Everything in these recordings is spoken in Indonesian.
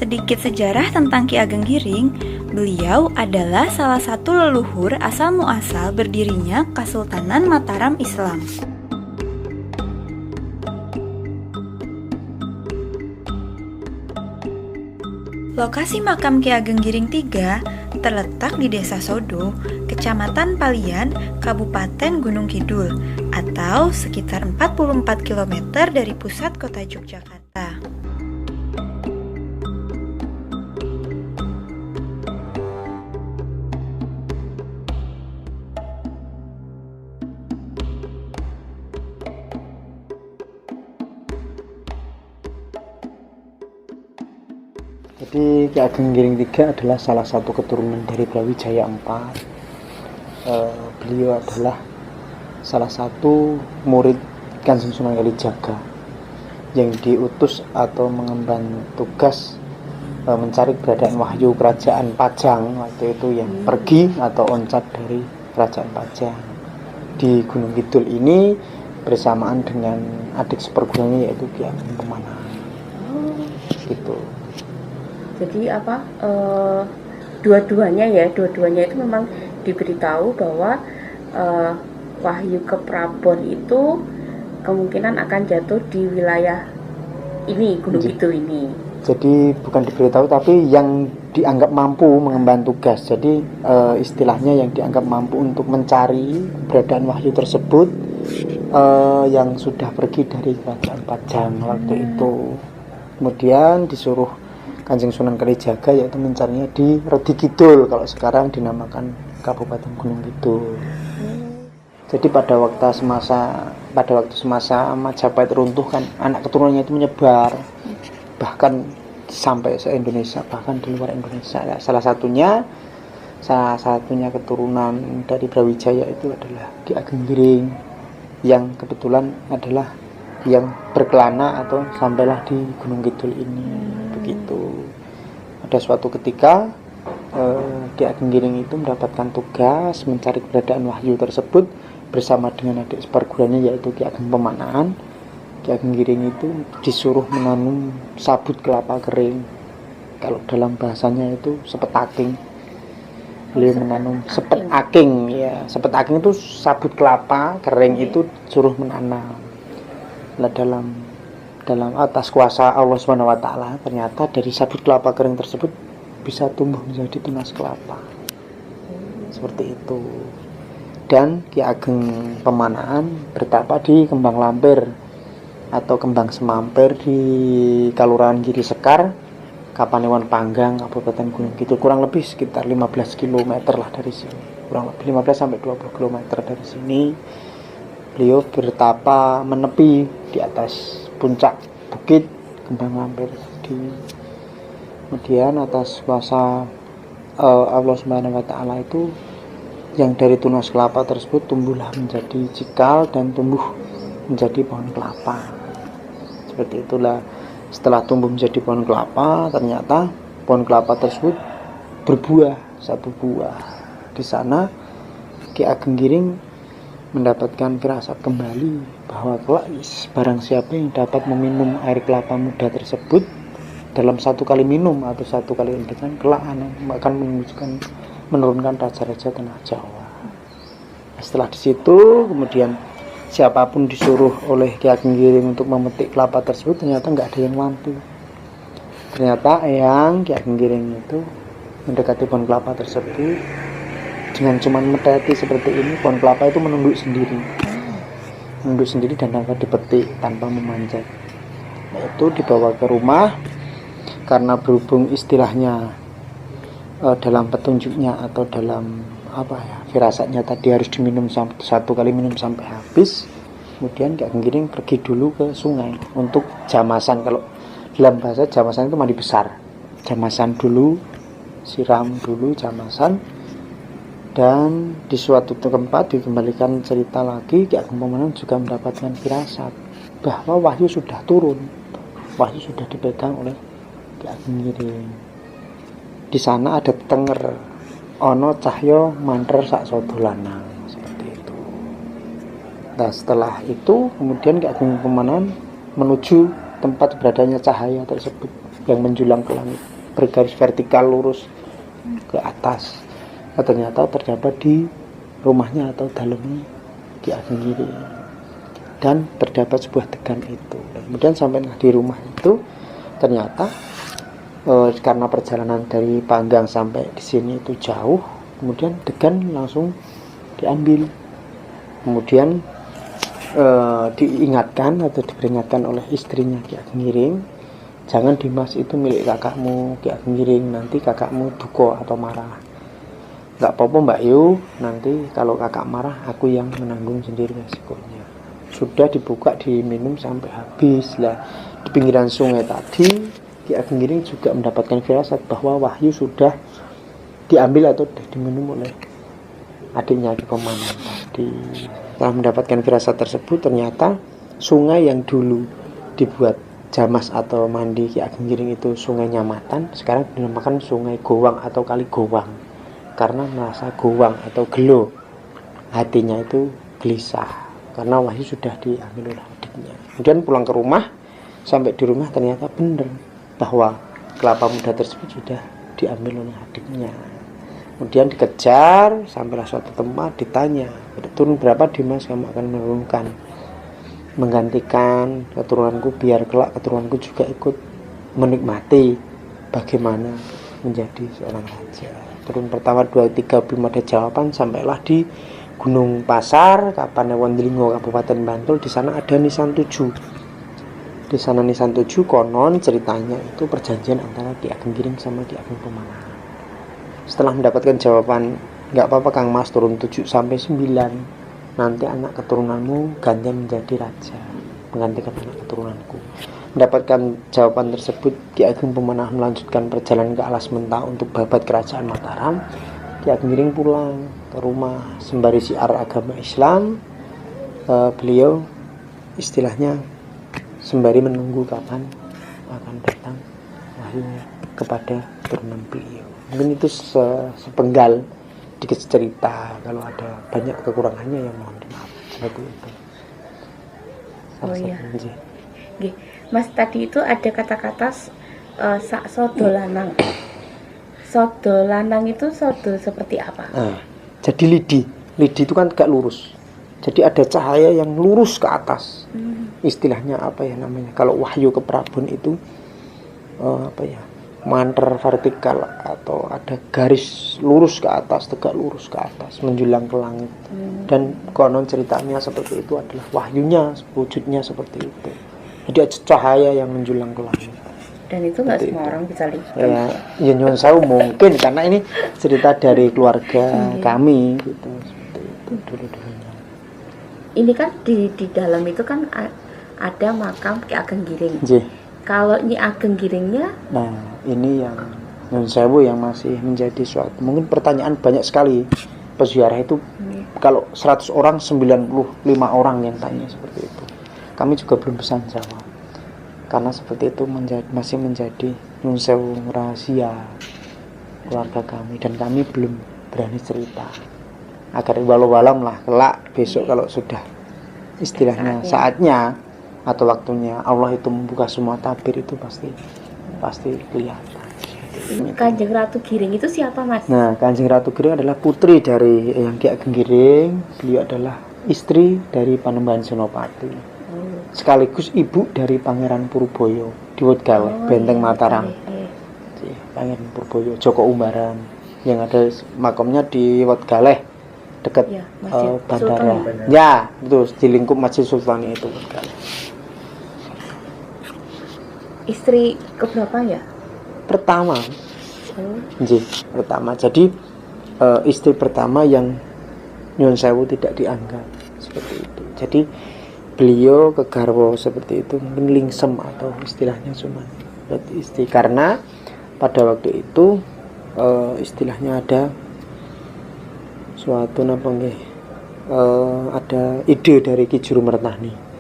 Sedikit sejarah tentang Ki Ageng Giring, beliau adalah salah satu leluhur asal muasal berdirinya Kesultanan Mataram Islam. Lokasi makam Ki Ageng Giring III terletak di Desa Sodo, Kecamatan Palian, Kabupaten Gunung Kidul, atau sekitar 44 km dari pusat kota Yogyakarta. Jadi Ki Ageng Giring III adalah salah satu keturunan dari Brawijaya IV. Beliau adalah salah satu murid Kanjeng Sunan Kalijaga yang diutus atau mengemban tugas mencari keberadaan wahyu kerajaan Pajang waktu itu, yang pergi atau oncat dari kerajaan Pajang di Gunung Kidul ini bersamaan dengan adik seperguruannya yaitu Ki Ageng Pemanahan. Gitu. Jadi dua-duanya itu memang diberitahu bahwa wahyu ke Prabon itu kemungkinan akan jatuh di wilayah ini, Gunung Kidul ini. Jadi bukan diberitahu, tapi yang dianggap mampu mengemban tugas. Jadi istilahnya yang dianggap mampu untuk mencari keberadaan wahyu tersebut yang sudah pergi dari kerajaan Pajang waktu itu. Kemudian disuruh Kanjeng Sunan Kalijaga yaitu mencarinya di Redi Kidul, kalau sekarang dinamakan Kabupaten Gunung Kidul. Jadi pada waktu semasa Majapahit runtuh kan anak keturunannya itu menyebar bahkan sampai se-Indonesia, bahkan di luar Indonesia. Ya, salah satunya keturunan dari Brawijaya itu adalah Ki Ageng Giring, yang kebetulan adalah yang berkelana atau sampailah di Gunung Kidul ini. Begitu. Ada suatu ketika Ki Ageng Giring itu mendapatkan tugas mencari keberadaan wahyu tersebut bersama dengan adik seperguruannya yaitu Ki Ageng Pemanahan. Ki Ageng Giring itu disuruh menanam sabut kelapa kering. Kalau dalam bahasanya itu sepetaking. Beliau menanam sepetaking, ya. Sepetaking itu sabut kelapa kering itu suruh menanam. Nah, dalam atas kuasa Allah Subhanahu wa taala ternyata dari sabut kelapa kering tersebut bisa tumbuh menjadi tunas kelapa. Seperti itu. Dan Ki Ageng Pemanahan bertapa di Kembang Lampir atau Kembang Semampir di Kalurahan Giri Sekar, Kapanewon Panggang, Kabupaten Gunung Kidul, kurang lebih sekitar 15 km lah dari sini. Kurang lebih 15 sampai 20 km dari sini. Beliau bertapa menepi di atas puncak bukit Kembang Lampir. Kemudian atas kuasa Allah Subhanahu wa taala itu yang dari tunas kelapa tersebut tumbuhlah menjadi cikal dan tumbuh menjadi pohon kelapa. Seperti itulah, setelah tumbuh menjadi pohon kelapa, ternyata pohon kelapa tersebut berbuah satu buah. Di sana Ki Ageng Giring mendapatkan firasat kembali bahwa kelak barang siapa yang dapat meminum air kelapa muda tersebut dalam satu kali minum atau satu kali endakan, kelak akan menurunkan raja-raja tanah Jawa. Setelah di situ kemudian siapapun disuruh oleh Ki Ageng Giring untuk memetik kelapa tersebut, ternyata nggak ada yang mampu. Ternyata yang Ki Ageng Giring itu mendekati pohon kelapa tersebut dengan cuma meteti seperti ini, pohon kelapa itu menunduk sendiri dan dapat dipetik tanpa memanjat. Nah, itu dibawa ke rumah karena berhubung istilahnya dalam petunjuknya atau dalam firasatnya tadi harus diminum satu kali minum sampai habis. Kemudian Ki Ageng Giring pergi dulu ke sungai untuk jamasan. Kalau dalam bahasa jamasan itu mandi besar. Jamasan dulu, siram dulu jamasan. Dan di suatu tempat dikembalikan cerita lagi, Ki Ageng Pemanahan juga mendapatkan firasat bahwa wahyu sudah turun, wahyu sudah dipegang oleh Ki Ageng Giring. Di sana ada tenger, ono cahyo manter sak sodo lanang, seperti itu. Nah, setelah itu kemudian Ki Ageng Pemanahan menuju tempat beradanya cahaya tersebut. yang menjulang ke langit, bergaris vertikal lurus ke atas. Nah, ternyata terdapat di rumahnya atau dalamnya Ki Ageng Giring, dan terdapat sebuah degan itu. Kemudian sampai di rumah itu ternyata karena perjalanan dari Panggang sampai di sini itu jauh, kemudian degan langsung diambil. Kemudian diingatkan atau diperingatkan oleh istrinya Ki Ageng Giring, jangan Dimas itu milik kakakmu Ki Ageng Giring, nanti kakakmu duka atau marah. Nggak apa-apa Mbak Yu, nanti kalau kakak marah aku yang menanggung sendiri resikonya. Sudah dibuka, diminum sampai habis lah. Di pinggiran sungai tadi Ki Ageng Giring juga mendapatkan firasat bahwa wahyu sudah diambil atau diminum oleh adiknya di Pemanan tadi. Setelah mendapatkan firasat tersebut, ternyata sungai yang dulu dibuat jamas atau mandi Ki Ageng Giring itu Sungai Nyamatan, sekarang dinamakan Sungai Gowang atau Kali Gowang, karena merasa gowang atau gelo, hatinya itu gelisah karena wahyu sudah diambil oleh adiknya. Kemudian pulang ke rumah, sampai di rumah ternyata benar bahwa kelapa muda tersebut sudah diambil oleh adiknya. Kemudian dikejar sampailah suatu tempat, ditanya, turun berapa Dimas kamu akan menurunkan, menggantikan keturunanku biar kelak keturunanku juga ikut menikmati bagaimana menjadi seorang raja. Turun pertama 2, 3 belum ada jawaban, sampailah di Gunung Pasar, Kapanewon Delingo, Kabupaten Bantul. Di sana ada nisan 7. Di sana nisan 7 konon ceritanya itu perjanjian antara Ki Ageng Giring sama Ki Ageng Pemanahan. Setelah mendapatkan jawaban, nggak apa-apa Kang Mas, turun 7 sampai 9, nanti anak keturunanmu gantian menjadi raja, menggantikan anak keturunanku. Mendapatkan jawaban tersebut, Ki Ageng Pemanahan melanjutkan perjalanan ke alas mentah untuk babat kerajaan Mataram. Ki Ageng Giring pulang ke rumah sembari syiar agama Islam. Beliau istilahnya sembari menunggu kapan akan datang wahyu kepada keturunan beliau. Mungkin itu sepenggal dikit cerita, kalau ada banyak kekurangannya ya mohon maaf, seperti itu. Oh iya. Mas, tadi itu ada kata-kata sak sodo lanang. Sodo lanang itu sodo seperti apa? Jadi lidi itu kan gak lurus. Jadi ada cahaya yang lurus ke atas. Istilahnya apa ya namanya? Kalau wahyu keprabon itu manter vertikal, atau ada garis lurus ke atas, tegak lurus ke atas, menjulang ke langit. Dan konon ceritanya seperti itu adalah wahyunya, wujudnya seperti itu. Jadi ada cahaya yang menjulang ke langit. Dan itu nggak semua orang bisa lihat. Ya nyuwun sewu mungkin karena ini cerita dari keluarga kami gitu, seperti itu dulu-dulunya. Ini kan di dalam itu kan ada makam Ki Ageng Giring. Kalau Nyi Ageng Giringnya, nah ini yang nyuwun sewu yang masih menjadi suatu mungkin pertanyaan banyak sekali. Peziarah itu kalau 100 orang 95 orang yang tanya seperti itu. Kami juga belum bisa jawab karena seperti itu masih menjadi nyuwun sewu rahasia keluarga kami, dan kami belum berani cerita agar walau-walam lah kelak besok kalau sudah istilahnya saatnya atau waktunya Allah itu membuka semua tabir itu pasti kelihatan. Kanjeng Ratu Giring itu siapa, Mas? Nah, Kanjeng Ratu Giring adalah putri dari Eyang Ki Ageng Giring. Beliau adalah istri dari Panembahan Senopati, sekaligus ibu dari Pangeran Purboyo di Wedgaweh, Benteng Mataram. Pangeran Purboyo, Joko Umbaran, yang ada makamnya di Wedgaweh dekat bandara. Ya, betul, di lingkup Masjid Sultan itu Wedgaweh. Istri keberapa ya? Pertama. Pertama. Jadi istri pertama yang nyuwun sewu tidak dianggap seperti itu. Jadi beliau ke garwo seperti itu mungkin lingsem atau istilahnya cuma istri, karena pada waktu itu istilahnya ada suatu ada ide dari Ki Juru Mertani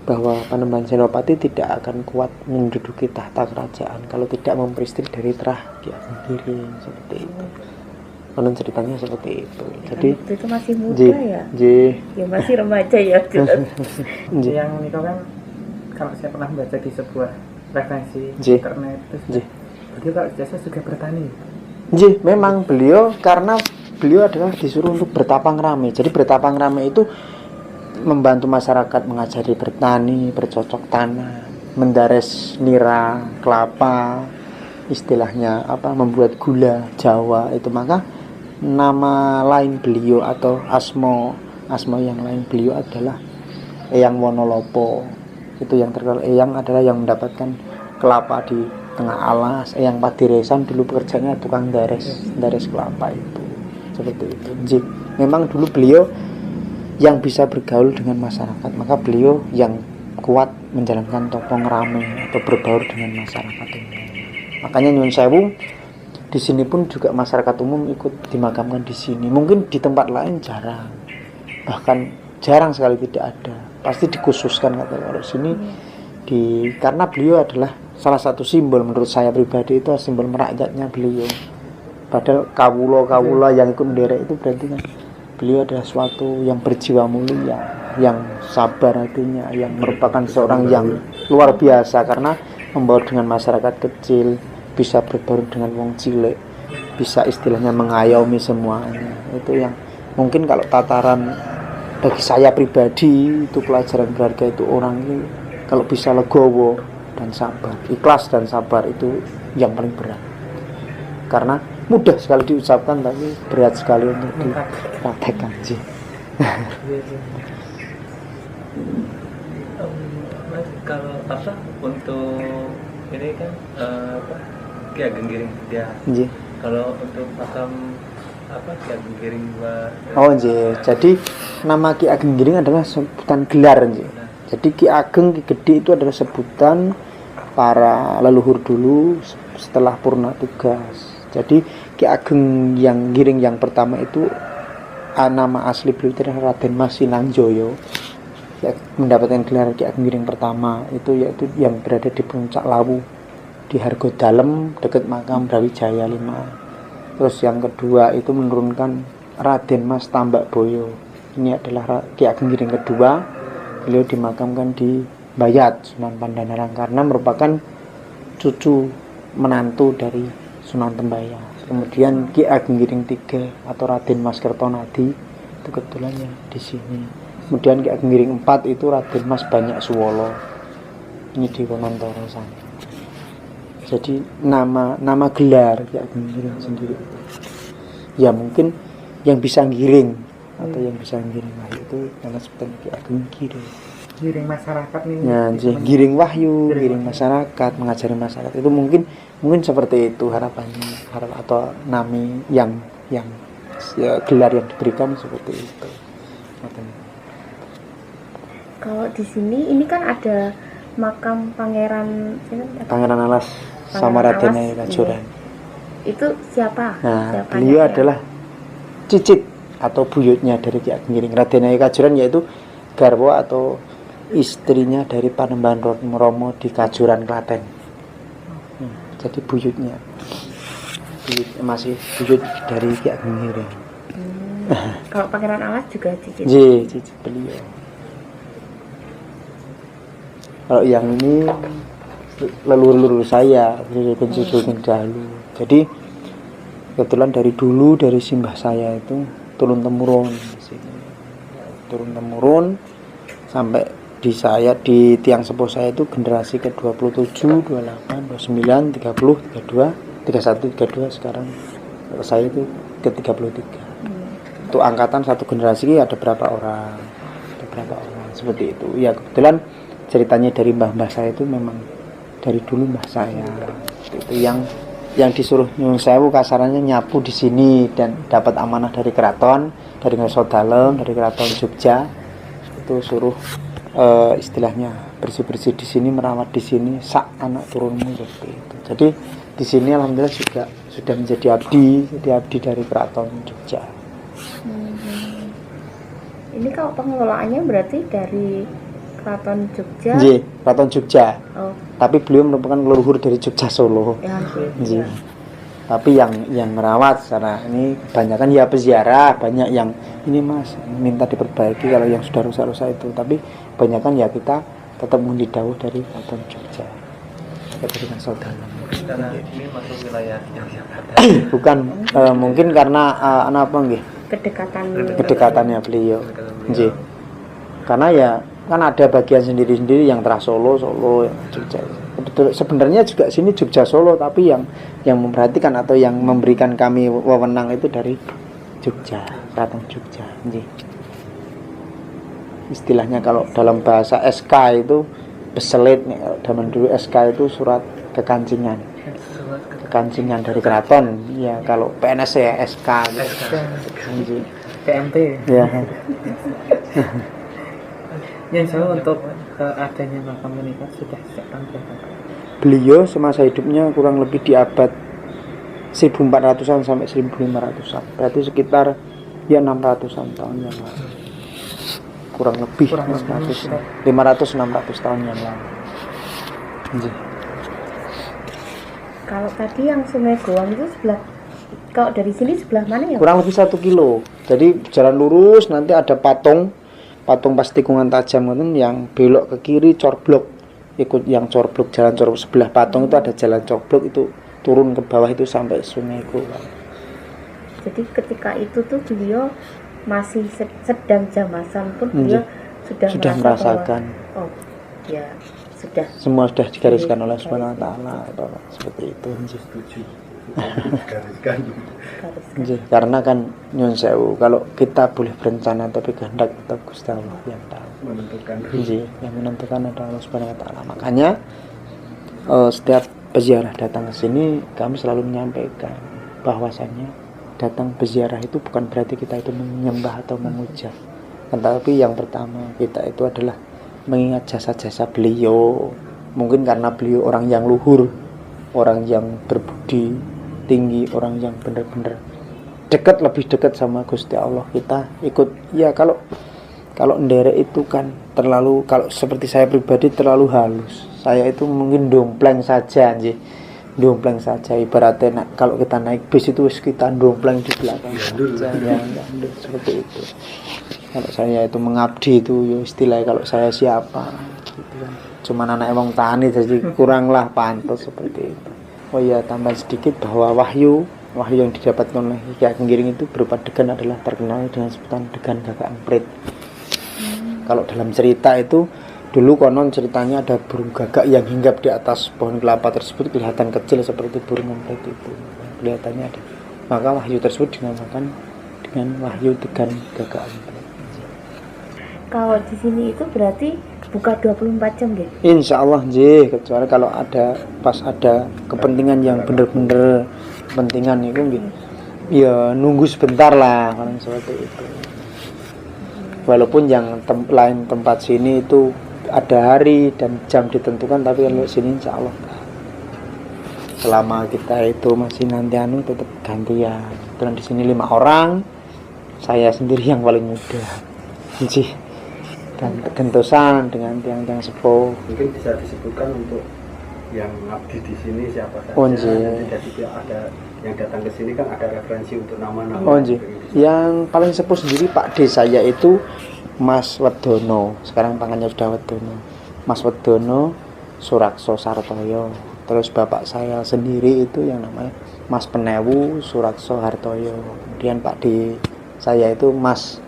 bahwa Panembahan Senopati tidak akan kuat menduduki tahta kerajaan kalau tidak memperistri dari terah Ki Ageng Giring, seperti itu. Konon ceritanya seperti itu. Jadi itu masih muda ya? Ya masih remaja ya. Yang itu kan kalau saya pernah baca di sebuah referensi Nggih. internet terus Nggih. beliau kalau jasa juga bertani. Nggih, memang beliau karena beliau adalah disuruh untuk bertapang rame. Jadi bertapang rame itu membantu masyarakat mengajari bertani, bercocok tanam, mendares nira, kelapa, istilahnya apa, membuat gula Jawa itu. Maka nama lain beliau atau asma yang lain beliau adalah Eyang Wonolopo. Itu yang terkenal. Eyang adalah yang mendapatkan kelapa di tengah alas. Eyang Padiresan dulu pekerjaannya tukang dares kelapa itu. Seperti itu. Jadi, memang dulu beliau yang bisa bergaul dengan masyarakat, maka beliau yang kuat menjalankan topong rame atau berbaur dengan masyarakat umum. Makanya nyuwun sewu, di sini pun juga masyarakat umum ikut dimakamkan di sini. Mungkin di tempat lain jarang, bahkan jarang sekali tidak ada. Pasti dikhususkan kalau sini karena beliau adalah salah satu simbol menurut saya pribadi, itu simbol merakyatnya beliau. Padahal kawula yang ikut menderek itu berarti kan beliau adalah suatu yang berjiwa mulia, yang sabar hatinya, yang merupakan seorang yang luar biasa karena membaur dengan masyarakat kecil, bisa berbaur dengan wong cilik, bisa istilahnya mengayomi semuanya. Itu yang mungkin kalau tataran bagi saya pribadi itu pelajaran berharga, itu orang ini kalau bisa legowo dan sabar, ikhlas dan sabar, itu yang paling berat. Karena mudah sekali diucapkan tapi berat sekali untuk dipraktekkan sih. Mas, kalau apa untuk ini kan Ki Ageng Giring dia. Nggih. Kalau untuk makam apa Ki Ageng Giring Oh nggih. Jadi nama Ki Ageng Giring adalah sebutan gelar nggih. Jadi Ki Ageng, Ki Gede itu adalah sebutan para leluhur dulu setelah purna tugas. Jadi Ki Ageng yang Giring yang pertama itu nama asli beliau adalah Raden Mas Sinangjoyo. Ya, mendapatkan gelar Ki Ageng Giring pertama itu yaitu yang berada di Puncak Lawu di Hargodalem dekat makam Brawijaya 5. Terus yang kedua itu menurunkan Raden Mas Tambak Boyo. Ini adalah Ki Ageng Giring kedua. Beliau dimakamkan di Bayat Sunan Pandanaran karena merupakan cucu menantu dari Sunan Tembaya. Kemudian Ki Ageng Giring 3 atau Raden Mas Kertonadi itu kebetulannya di sini. Kemudian Ki Ageng Giring 4 itu Raden Mas Banyak Suwolo. Ini di Wonontoro sana. Jadi nama gelar Ki Ageng Giring sendiri. Ya mungkin yang bisa giring atau yang bisa giring wahyu itu karena sebutan Ki Ageng Giring. giring masyarakat nih. Ya, giring wahyu, giring masyarakat, mengajari masyarakat itu mungkin seperti itu harapannya, atau nami yang ya, gelar yang diberikan seperti itu. Kalau di sini ini kan ada makam Pangeran Alas sama Raden Nyai Kajuran. Itu siapa? Nah, beliau adalah cicit atau buyutnya dari Ki Ageng Giring. Raden Nyai Kajuran yaitu garwa atau istrinya dari Panembahan Romo di Kajuran, Klaten. Jadi buyutnya masih buyut dari Ki Ageng Giring. Kalau Pangeran Alas juga cicit. Cicit beliau. Kalau yang ini leluhur saya, leluhur dahulu. Jadi kebetulan dari dulu dari simbah saya itu turun temurun di sini. Turun temurun sampai di saya, di tiang sepuh saya itu generasi ke-27, 28, 29, 30, 32, 31, 32 sekarang. Kalau saya itu ke-33. Untuk angkatan satu generasi ada berapa orang? Seperti itu. Ya kebetulan ceritanya dari mbah-mbah saya itu memang dari dulu mbah saya. Itu yang disuruh nyuwun sewu kasarannya nyapu di sini dan dapat amanah dari keraton, dari Ngeso Dalem, dari keraton Jogja. Itu suruh istilahnya bersih-bersih di sini, merawat di sini, sak anak turunmu seperti itu. Jadi di sini alhamdulillah juga sudah menjadi abdi dari keraton Jogja. Ini kalau pengelolaannya berarti dari Keraton Jogja. Nggih, Keraton Jogja. Oh. Tapi beliau merupakan leluhur dari Jogja Solo. Ya, Nggih. Tapi yang merawat secara ini kebanyakan ya peziarah, banyak yang ini Mas minta diperbaiki kalau yang sudah rusak-rusak itu. Tapi kebanyakan ya kita tetap mengundi dawuh dari Keraton Jogja. keturunan saudara. Karena ini masuk wilayah Yogyakarta. Bukan mungkin karena apa nggih? Kedekatannya beliau. Nggih. Karena ya kan ada bagian sendiri-sendiri yang terah Solo, yang Jogja. Sebenarnya juga sini Jogja Solo, tapi yang memperhatikan atau yang memberikan kami wewenang itu dari Jogja, Keraton Jogja. Nggih. Istilahnya kalau dalam bahasa SK itu beselit nih, kalau zaman dulu SK itu surat kekancingan dari keraton. Ya kalau PNS ya SK gitu. PMT Ya. Ya insya Allah untuk adanya makam ini kan sudah sejak tahun berapa? Beliau semasa hidupnya kurang lebih di abad 1400-an sampai 1500-an. Berarti sekitar ya 600-an tahun yang lalu. Kurang lebih 500-600 tahun yang lalu. Nggih. Kalau tadi yang Sungai Goang itu sebelah, kalau dari sini sebelah mana ya? Kurang lebih 1 kilo. Jadi jalan lurus nanti ada patung pas tikungan tajam itu yang belok ke kiri corblok, ikut yang corblok, jalan corblok sebelah patung itu ada jalan corblok, itu turun ke bawah itu sampai Sungai Goang. Jadi ketika itu tuh beliau masih sedang jamasan pun beliau sudah merasakan bahwa, oh ya sudah semua sudah digariskan oleh Subhanahu wa taala seperti itu. Karena kan nyun sewu, kalau kita boleh berencana tapi kehendak tetap Gusti Allah yang tahu menentukan. Yang menentukan adalah Allah Subhanahu wa taala. Makanya setiap peziarah datang ke sini kami selalu menyampaikan bahwasannya datang berziarah itu bukan berarti kita itu menyembah atau memuja, tetapi yang pertama kita itu adalah mengingat jasa-jasa beliau. Mungkin karena beliau orang yang luhur, orang yang berbudi tinggi, orang yang benar-benar dekat, lebih dekat sama Gusti Allah. Kita ikut ya, kalau nderek itu kan terlalu, kalau seperti saya pribadi terlalu halus. Saya itu mungkin dompleng saja anjir. Dompleng saja, ibaratnya kalau kita naik bis itu kita dompleng di belakang saja, seperti itu. Kalau saya itu mengabdi itu ya istilahnya, kalau saya siapa gitu kan. Cuman anak emang tani, jadi kuranglah pantas seperti itu. Oh ya, tambah sedikit bahwa wahyu yang didapatkan oleh Ki Ageng Giring itu berupa degan adalah terkenal dengan sebutan degan Gagak Emprit. Kalau dalam cerita itu dulu konon ceritanya ada burung gagak yang hinggap di atas pohon kelapa tersebut, kelihatan kecil seperti burung emprit itu kelihatannya ada. Maka wahyu tersebut dinamakan dengan wahyu degan Gagak Emprit. Kalau di sini itu berarti buka 24 jam deh? Insya Allah nggih, kecuali kalau ada pas ada kepentingan yang bener-bener kepentingan itu nggih. Ya nunggu sebentar lah kalau seperti itu. Walaupun yang lain tempat sini itu ada hari dan jam ditentukan, tapi kalau sini insya Allah selama kita itu masih nanti tetap gantian. Dan di sini 5 orang, saya sendiri yang paling muda, dan gentosan dengan tiang-tiang sepuh. Mungkin bisa disebutkan untuk yang ngabdi di sini siapa saja. Jadi ada yang datang ke sini kan ada referensi untuk nama-nama. Yang paling sepuh sendiri Pak D saya itu Mas Wedono, sekarang pangannya sudah Wedono. Mas Wedono Surakso Sartoyo. Terus bapak saya sendiri itu yang namanya Mas Penewu Surakso Hartoyo. Kemudian Pak D saya itu Mas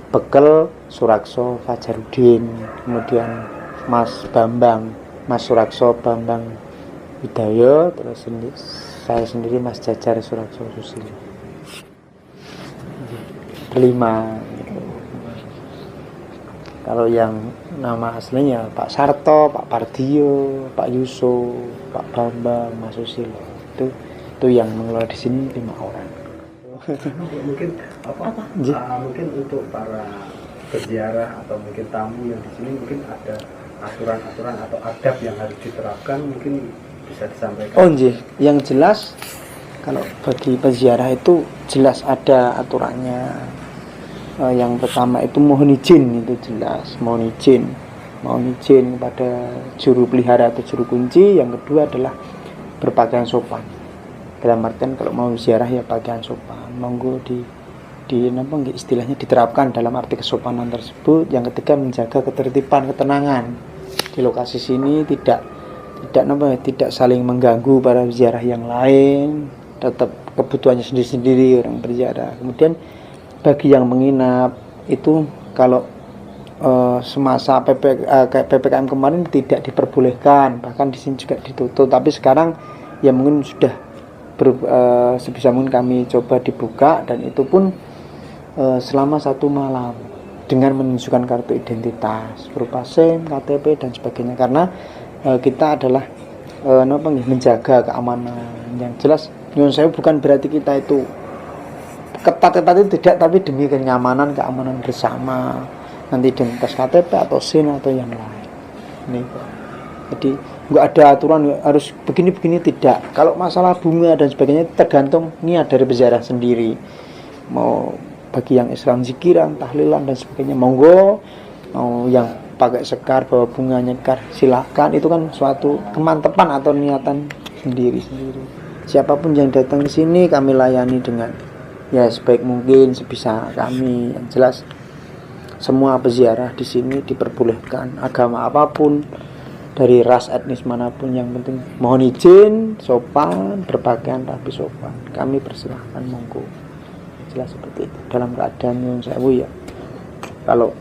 Bekel Surakso Fajarudin. Kemudian Mas Bambang Mas Surakso Bambang Widayo. Terus saya sendiri Mas Jajar Surakso Susilo. 5 gitu. Kalau yang nama aslinya Pak Sarto, Pak Pardio, Pak Yuso, Pak Bambang, Mas Susilo, itu yang mengelola di sini 5 orang. Mungkin mungkin untuk para peziarah atau mungkin tamu yang di sini mungkin ada aturan-aturan atau adab yang harus diterapkan, mungkin bisa disampaikan. Yang jelas kalau bagi peziarah itu jelas ada aturannya. Yang pertama itu mohon izin, itu jelas mohon izin kepada juru pelihara atau juru kunci. Yang kedua adalah berpakaian sopan, dalam artian kalau mau ziarah ya pakaian sopan, monggo di istilahnya diterapkan dalam arti kesopanan tersebut. Yang ketiga menjaga ketertiban, ketenangan di lokasi sini, tidak tidak saling mengganggu para peziarah yang lain, tetap kebutuhannya sendiri-sendiri orang berziarah. Kemudian bagi yang menginap itu kalau semasa PPKM kemarin tidak diperbolehkan, bahkan di sini juga ditutup. Tapi sekarang ya mungkin sudah sebisa mungkin kami coba dibuka, dan itu pun selama 1 malam dengan menunjukkan kartu identitas berupa SIM, KTP dan sebagainya, karena kita adalah menjaga keamanan. Yang jelas nyuwun sewu bukan berarti kita itu ketat-ketat itu tidak, tapi demi kenyamanan, keamanan bersama, nanti identitas KTP atau SIM atau yang lain. Ini jadi nggak ada aturan harus begini-begini, tidak. Kalau masalah bunga dan sebagainya tergantung niat dari peziarah sendiri. Mau bagi yang Islam zikiran, tahlilan dan sebagainya, monggo. Mau yang pakai sekar, bawa bunga nyekar, silakan. Itu kan suatu kemantepan atau niatan sendiri-sendiri. Siapapun yang datang ke sini kami layani dengan ya sebaik mungkin sebisa kami. Yang jelas semua peziarah di sini diperbolehkan, agama apapun, dari ras etnis manapun, yang penting mohon izin, sopan, berpakaian rapi sopan. Kami persilahkan, monggo. Jelas seperti itu. Dalam keadaan nyuwun sewu ya. Kalau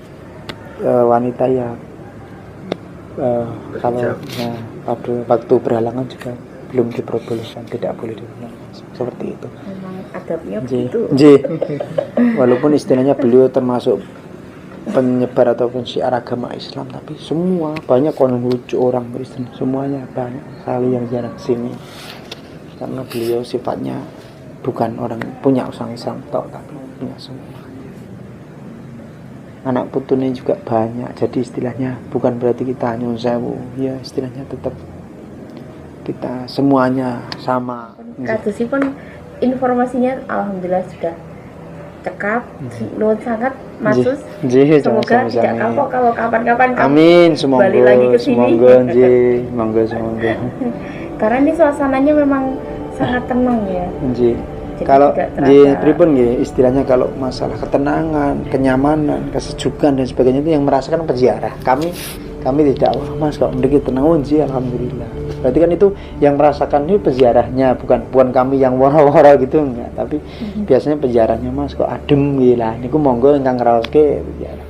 wanita ya kalau ya, pada waktu berhalangan juga belum diperbolehkan, tidak boleh diperbolehkan. Seperti itu. Memang adabnya begitu. Walaupun istilahnya beliau termasuk penyebar ataupun syiar agama Islam, tapi semua banyak orang lucu, orang Kristen, semuanya banyak sekali yang jarang sini, karena beliau sifatnya bukan orang punya usaha Islam tapi punya semua. Anak putune juga banyak, jadi istilahnya bukan berarti kita nyuwun sewu, ya istilahnya tetap kita semuanya sama. Kadosipun informasinya alhamdulillah sudah cekap, nuwun sangat Mas Sus. Semoga tidak kapok kalau kapan-kapan amin, semoga balik lagi ke sini. Semoga. Karena ini suasananya memang sangat tenang ya. Kalau pripun nggih istilahnya, kalau masalah ketenangan, kenyamanan, kesejukan dan sebagainya itu yang merasakan peziarah. Kami tidak, wah Mas kok mriki tenang, alhamdulillah. Berarti kan itu yang merasakan ini peziarahnya, bukan kami yang woro-woro gitu enggak, tapi biasanya peziarahnya Mas kok adem nggih lah niku monggo ingkang ngraoske peziarah.